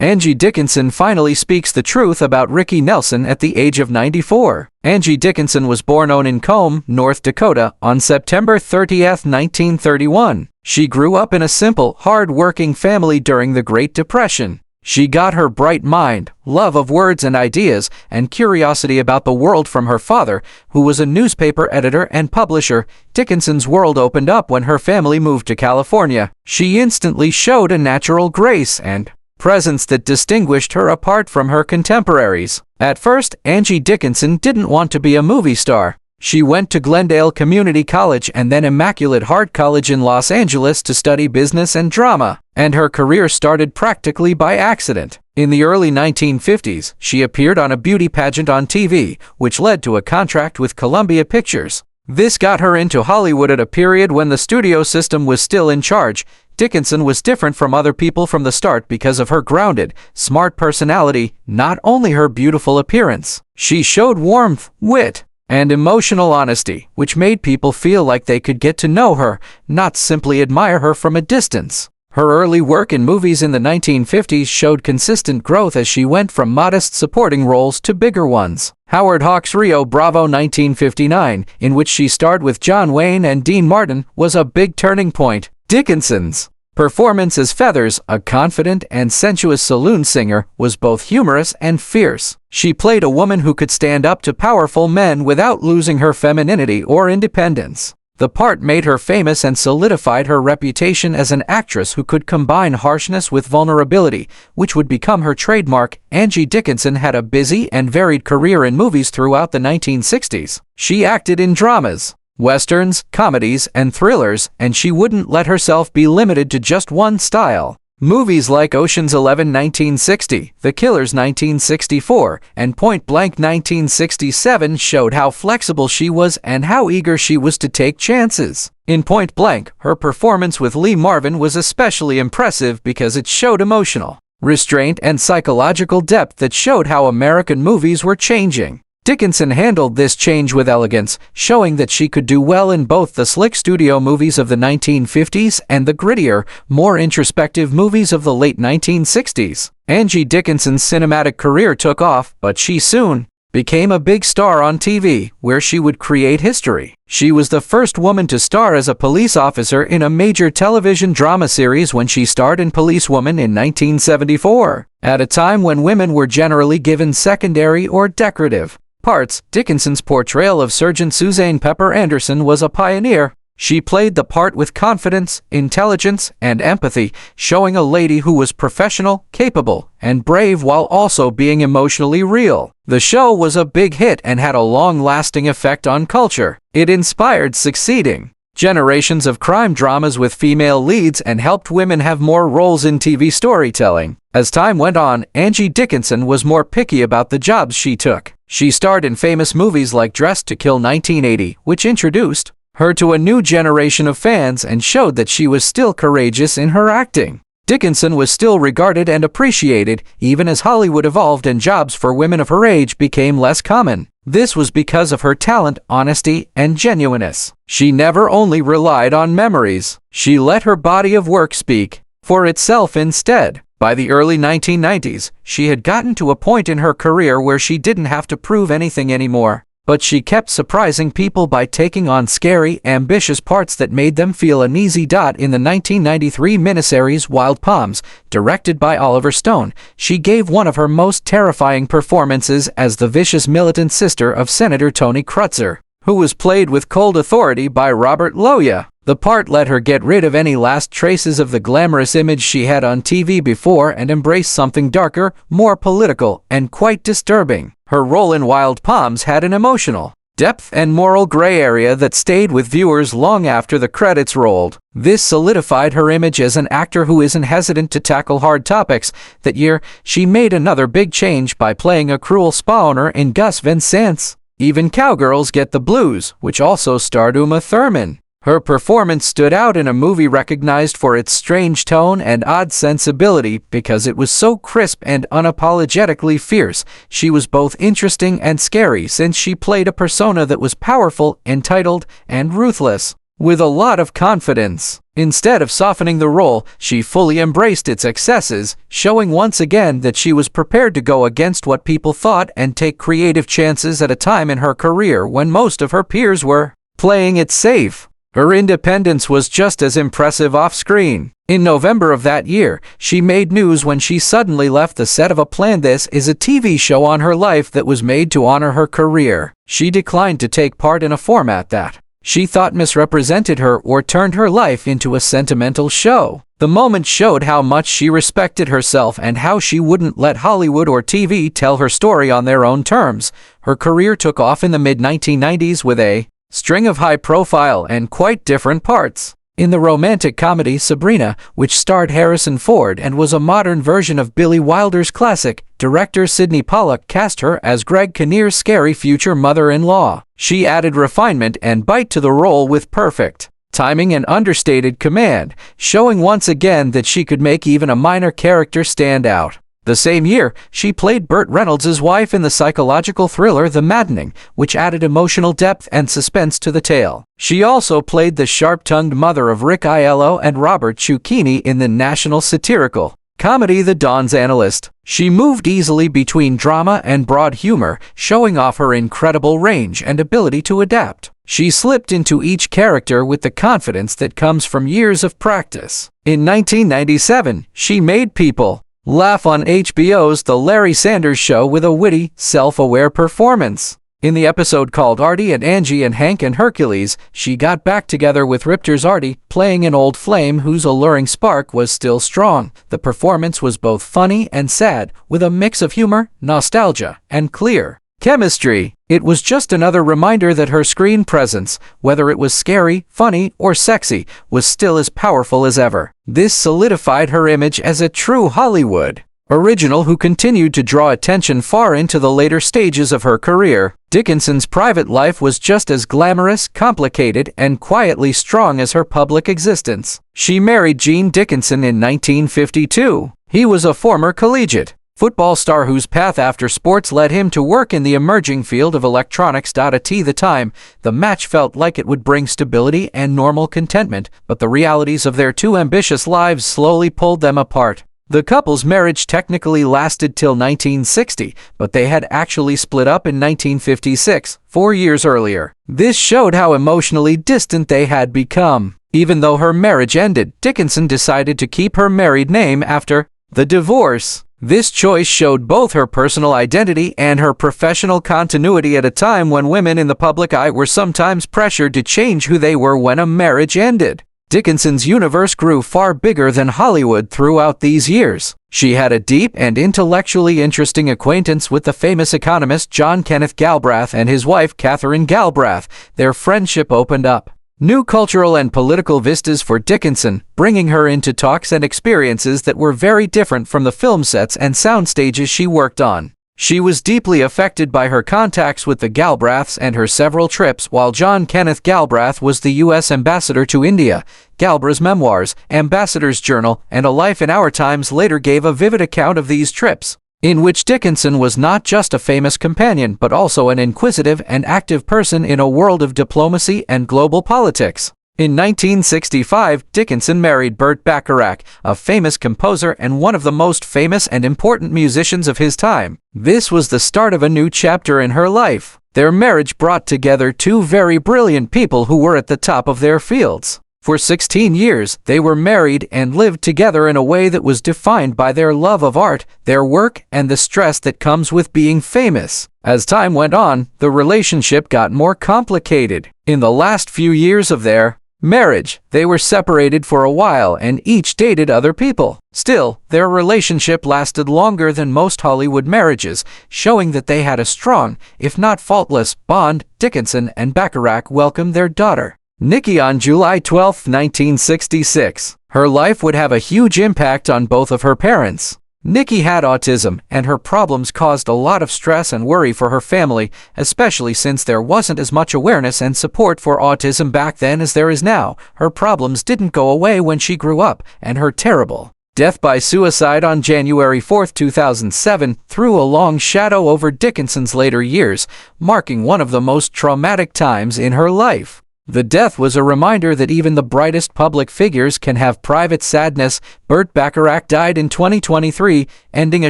Angie Dickinson finally speaks the truth about Ricky Nelson at the age of 94. Angie Dickinson was born in Combe, North Dakota, on September 30, 1931. She grew up in a simple, hard-working family during the Great Depression. She got her bright mind, love of words and ideas, and curiosity about the world from her father, who was a newspaper editor and publisher. Dickinson's world opened up when her family moved to California. She instantly showed a natural grace and presence that distinguished her apart from her contemporaries. At first, Angie Dickinson didn't want to be a movie star. She went to Glendale Community College and then Immaculate Heart College in Los Angeles to study business and drama, and her career started practically by accident. In the early 1950s, she appeared on a beauty pageant on TV, which led to a contract with Columbia Pictures. This got her into Hollywood at a period when the studio system was still in charge. Dickinson was different from other people from the start because of her grounded, smart personality, not only her beautiful appearance. She showed warmth, wit, and emotional honesty, which made people feel like they could get to know her, not simply admire her from a distance. Her early work in movies in the 1950s showed consistent growth as she went from modest supporting roles to bigger ones. Howard Hawks' Rio Bravo 1959, in which she starred with John Wayne and Dean Martin, was a big turning point. Dickinson's performance as Feathers, a confident and sensuous saloon singer, was both humorous and fierce. She played a woman who could stand up to powerful men without losing her femininity or independence. The part made her famous and solidified her reputation as an actress who could combine harshness with vulnerability, which would become her trademark. Angie Dickinson had a busy and varied career in movies throughout the 1960s. She acted in dramas, westerns, comedies, and thrillers, and she wouldn't let herself be limited to just one style. Movies like Ocean's 11 1960, The Killers 1964, and Point Blank 1967 showed how flexible she was and how eager she was to take chances. In Point Blank, her performance with Lee Marvin was especially impressive because it showed emotional restraint and psychological depth that showed how American movies were changing. Dickinson handled this change with elegance, showing that she could do well in both the slick studio movies of the 1950s and the grittier, more introspective movies of the late 1960s. Angie Dickinson's cinematic career took off, but she soon became a big star on TV, where she would create history. She was the first woman to star as a police officer in a major television drama series when she starred in Policewoman in 1974. At a time when women were generally given secondary or decorative parts, Dickinson's portrayal of Sergeant Suzanne Pepper Anderson was a pioneer. She played the part with confidence, intelligence, and empathy, showing a lady who was professional, capable, and brave while also being emotionally real. The show was a big hit and had a long-lasting effect on culture. It inspired succeeding generations of crime dramas with female leads and helped women have more roles in TV storytelling. As time went on, Angie Dickinson was more picky about the jobs she took. She starred in famous movies like Dressed to Kill 1980, which introduced her to a new generation of fans and showed that she was still courageous in her acting. Dickinson was still regarded and appreciated, even as Hollywood evolved and jobs for women of her age became less common. This was because of her talent, honesty, and genuineness. She never only relied on memories. She let her body of work speak for itself instead. By the early 1990s, she had gotten to a point in her career where she didn't have to prove anything anymore. But she kept surprising people by taking on scary, ambitious parts that made them feel uneasy. In the 1993 miniseries Wild Palms, directed by Oliver Stone, she gave one of her most terrifying performances as the vicious militant sister of Senator Tony Krutzer, who was played with cold authority by Robert Loggia. The part let her get rid of any last traces of the glamorous image she had on TV before and embrace something darker, more political, and quite disturbing. Her role in Wild Palms had an emotional depth and moral gray area that stayed with viewers long after the credits rolled. This solidified her image as an actor who isn't hesitant to tackle hard topics. That year, she made another big change by playing a cruel spa owner in Gus Van Sant's Even Cowgirls Get the Blues, which also starred Uma Thurman. Her performance stood out in a movie recognized for its strange tone and odd sensibility because it was so crisp and unapologetically fierce. She was both interesting and scary since she played a persona that was powerful, entitled, and ruthless. with a lot of confidence. Instead of softening the role, she fully embraced its excesses, showing once again that she was prepared to go against what people thought and take creative chances at a time in her career when most of her peers were playing it safe. Her independence was just as impressive off-screen. In November of that year, she made news when she suddenly left the set of a planned This Is a TV show on her life that was made to honor her career. She declined to take part in a format that she thought misrepresented her or turned her life into a sentimental show. The moment showed how much she respected herself and how she wouldn't let Hollywood or TV tell her story on their own terms. Her career took off in the mid-1990s with a string of high-profile and quite different parts. In the romantic comedy Sabrina, which starred Harrison Ford and was a modern version of Billy Wilder's classic, director Sidney Pollack cast her as Greg Kinnear's scary future mother-in-law. She added refinement and bite to the role with perfect timing and understated command, showing once again that she could make even a minor character stand out. The same year, she played Burt Reynolds' wife in the psychological thriller The Maddening, which added emotional depth and suspense to the tale. She also played the sharp-tongued mother of Rick Aiello and Robert Ciuchini in the national satirical comedy The Don's Analyst. She moved easily between drama and broad humor, showing off her incredible range and ability to adapt. She slipped into each character with the confidence that comes from years of practice. In 1997, she made people laugh on HBO's The Larry Sanders Show with a witty, self-aware performance. In the episode called Artie and Angie and Hank and Hercules, she got back together with Riptor's Artie, playing an old flame whose alluring spark was still strong. The performance was both funny and sad, with a mix of humor, nostalgia, and clear chemistry. It was just another reminder that her screen presence, whether it was scary, funny, or sexy, was still as powerful as ever. This solidified her image as a true Hollywood original who continued to draw attention far into the later stages of her career. Dickinson's private life was just as glamorous, complicated, and quietly strong as her public existence. She married Gene Dickinson in 1952. He was a former collegiate football star whose path after sports led him to work in the emerging field of electronics. At the time, the match felt like it would bring stability and normal contentment, but the realities of their two ambitious lives slowly pulled them apart. The couple's marriage technically lasted till 1960, but they had actually split up in 1956, 4 years earlier. This showed how emotionally distant they had become. Even though her marriage ended, Dickinson decided to keep her married name after the divorce. This choice showed both her personal identity and her professional continuity at a time when women in the public eye were sometimes pressured to change who they were when a marriage ended. Dickinson's universe grew far bigger than Hollywood throughout these years. She had a deep and intellectually interesting acquaintance with the famous economist John Kenneth Galbraith and his wife Catherine Galbraith. Their friendship opened up new cultural and political vistas for Dickinson, bringing her into talks and experiences that were very different from the film sets and sound stages she worked on. She was deeply affected by her contacts with the Galbraiths and her several trips while John Kenneth Galbraith was the U.S. ambassador to India. Galbraith's memoirs, Ambassador's Journal, and A Life in Our Times later gave a vivid account of these trips, in which Dickinson was not just a famous companion but also an inquisitive and active person in a world of diplomacy and global politics. In 1965, Dickinson married Burt Bacharach, a famous composer and one of the most famous and important musicians of his time. This was the start of a new chapter in her life. Their marriage brought together two very brilliant people who were at the top of their fields. For 16 years, they were married and lived together in a way that was defined by their love of art, their work, and the stress that comes with being famous. As time went on, the relationship got more complicated. In the last few years of their marriage, they were separated for a while and each dated other people. Still, their relationship lasted longer than most Hollywood marriages, showing that they had a strong, if not faultless, bond. Dickinson and Bacharach welcomed their daughter, Nikki, on July 12, 1966. Her life would have a huge impact on both of her parents. Nikki had autism, and her problems caused a lot of stress and worry for her family, especially since there wasn't as much awareness and support for autism back then as there is now. Her problems didn't go away when she grew up, and her terrible death by suicide on January 4, 2007 threw a long shadow over Dickinson's later years, marking one of the most traumatic times in her life. The death was a reminder that even the brightest public figures can have private sadness. Burt Bacharach died in 2023, ending a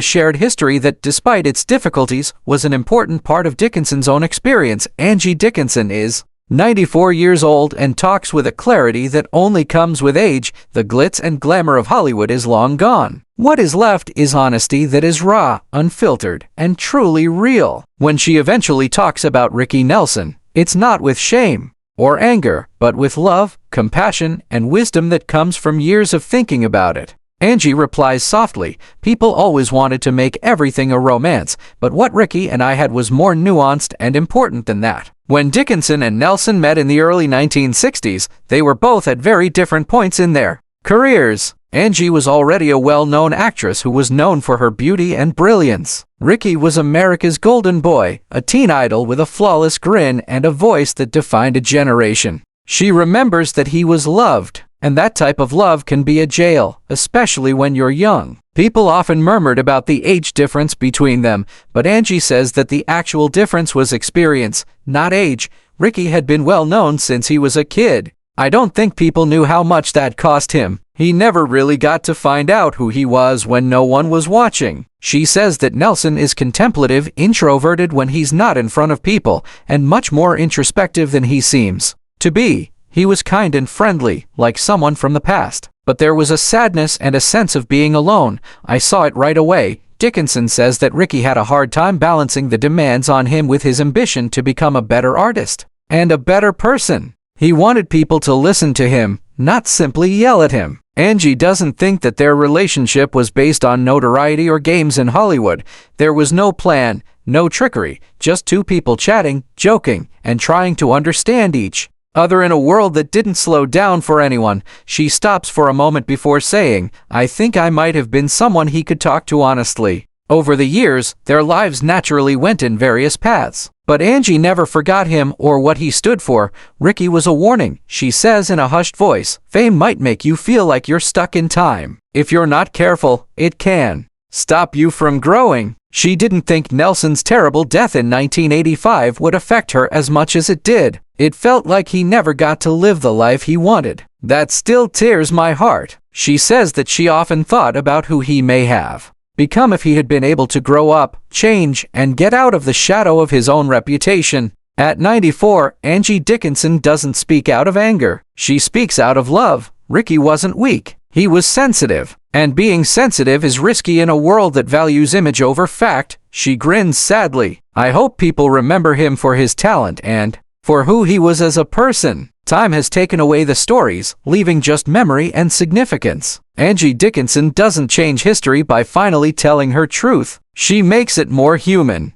shared history that, despite its difficulties, was an important part of Dickinson's own experience. Angie Dickinson is 94 years old and talks with a clarity that only comes with age. The glitz and glamour of Hollywood is long gone. What is left is honesty that is raw, unfiltered, and truly real. When she eventually talks about Ricky Nelson, it's not with shame or anger, but with love, compassion, and wisdom that comes from years of thinking about it. Angie replies softly, "People always wanted to make everything a romance, but what Ricky and I had was more nuanced and important than that." When Dickinson and Nelson met in the early 1960s, they were both at very different points in their careers. Angie was already a well-known actress who was known for her beauty and brilliance. Ricky was America's golden boy, a teen idol with a flawless grin and a voice that defined a generation. She remembers that he was loved, and that type of love can be a jail, especially when you're young. People often murmured about the age difference between them, but Angie says that the actual difference was experience, not age. Ricky had been well known since he was a kid. "I don't think people knew how much that cost him. He never really got to find out who he was when no one was watching." She says that Nelson is contemplative, introverted when he's not in front of people, and much more introspective than he seems to be. He was kind and friendly, like someone from the past. But there was a sadness and a sense of being alone. "I saw it right away." Dickinson says that Ricky had a hard time balancing the demands on him with his ambition to become a better artist and a better person. He wanted people to listen to him, not simply yell at him. Angie doesn't think that their relationship was based on notoriety or games in Hollywood. There was no plan, no trickery, just two people chatting, joking, and trying to understand each other in a world that didn't slow down for anyone. She stops for a moment before saying, "I think I might have been someone he could talk to honestly." Over the years, their lives naturally went in various paths. But Angie never forgot him or what he stood for. Ricky was a warning, she says in a hushed voice. "Fame might make you feel like you're stuck in time. If you're not careful, it can stop you from growing." She didn't think Nelson's terrible death in 1985 would affect her as much as it did. "It felt like he never got to live the life he wanted. That still tears my heart." She says that she often thought about who he may have become if he had been able to grow up, change, and get out of the shadow of his own reputation. At 94, Angie Dickinson doesn't speak out of anger. She speaks out of love. Ricky wasn't weak. He was sensitive. And being sensitive is risky in a world that values image over fact. She grins sadly. "I hope people remember him for his talent and for who he was as a person. Time has taken away the stories, leaving just memory and significance." Angie Dickinson doesn't change history by finally telling her truth. She makes it more human.